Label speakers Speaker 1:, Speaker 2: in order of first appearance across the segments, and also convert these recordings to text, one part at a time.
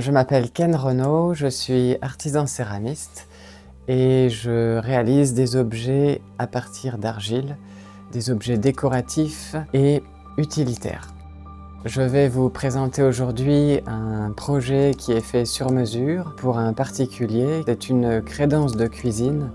Speaker 1: Je m'appelle Ken Renaud, je suis artisan céramiste et je réalise des objets à partir d'argile, des objets décoratifs et utilitaires. Je vais vous présenter aujourd'hui un projet qui est fait sur mesure pour un particulier. C'est une crédence de cuisine.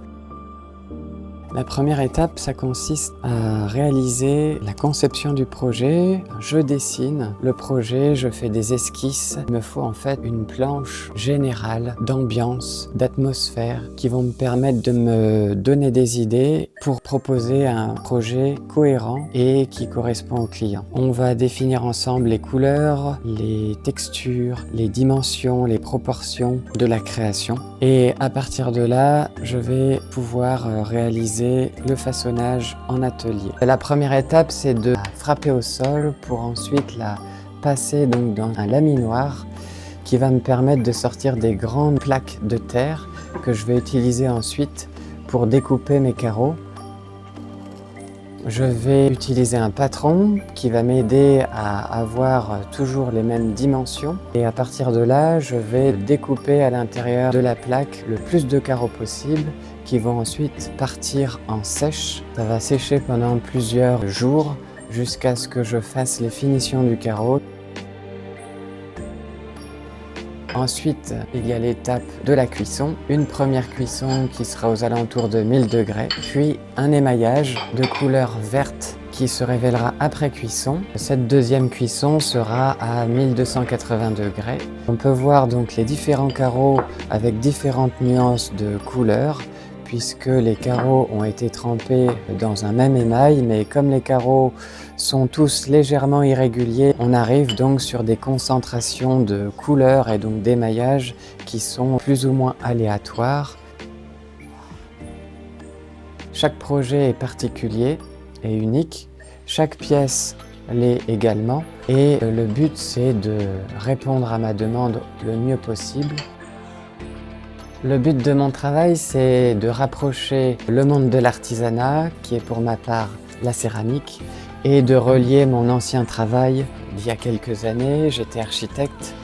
Speaker 1: La première étape, ça consiste à réaliser la conception du projet. Je dessine le projet, je fais des esquisses. Il me faut en fait une planche générale d'ambiance, d'atmosphère qui vont me permettre de me donner des idées pour proposer un projet cohérent et qui correspond au client. On va définir ensemble les couleurs, les textures, les dimensions, les proportions de la création. Et à partir de là, je vais pouvoir réaliser le façonnage en atelier. La première étape, c'est de la frapper au sol pour ensuite la passer donc dans un laminoir qui va me permettre de sortir des grandes plaques de terre que je vais utiliser ensuite pour découper mes carreaux. Je vais utiliser un patron qui va m'aider à avoir toujours les mêmes dimensions et à partir de là, je vais découper à l'intérieur de la plaque le plus de carreaux possible qui vont ensuite partir en sèche. Ça va sécher pendant plusieurs jours jusqu'à ce que je fasse les finitions du carreau. Ensuite, il y a l'étape de la cuisson. Une première cuisson qui sera aux alentours de 1000 degrés, puis un émaillage de couleur verte qui se révélera après cuisson. Cette deuxième cuisson sera à 1280 degrés. On peut voir donc les différents carreaux avec différentes nuances de couleurs puisque les carreaux ont été trempés dans un même émail, mais comme les carreaux sont tous légèrement irréguliers, on arrive donc sur des concentrations de couleurs et donc d'émaillage qui sont plus ou moins aléatoires. Chaque projet est particulier et unique, chaque pièce l'est également, et le but c'est de répondre à ma demande le mieux possible. Le but de mon travail, c'est de rapprocher le monde de l'artisanat, qui est pour ma part la céramique, et de relier mon ancien travail d'il y a quelques années. J'étais architecte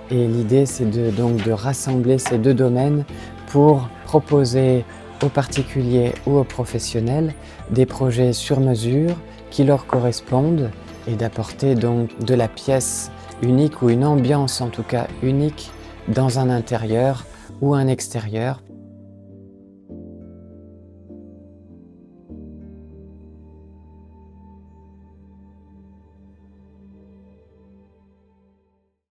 Speaker 1: et l'idée, c'est donc de rassembler ces deux domaines pour proposer aux particuliers ou aux professionnels des projets sur mesure qui leur correspondent et d'apporter donc de la pièce unique ou une ambiance en tout cas unique dans un intérieur ou un extérieur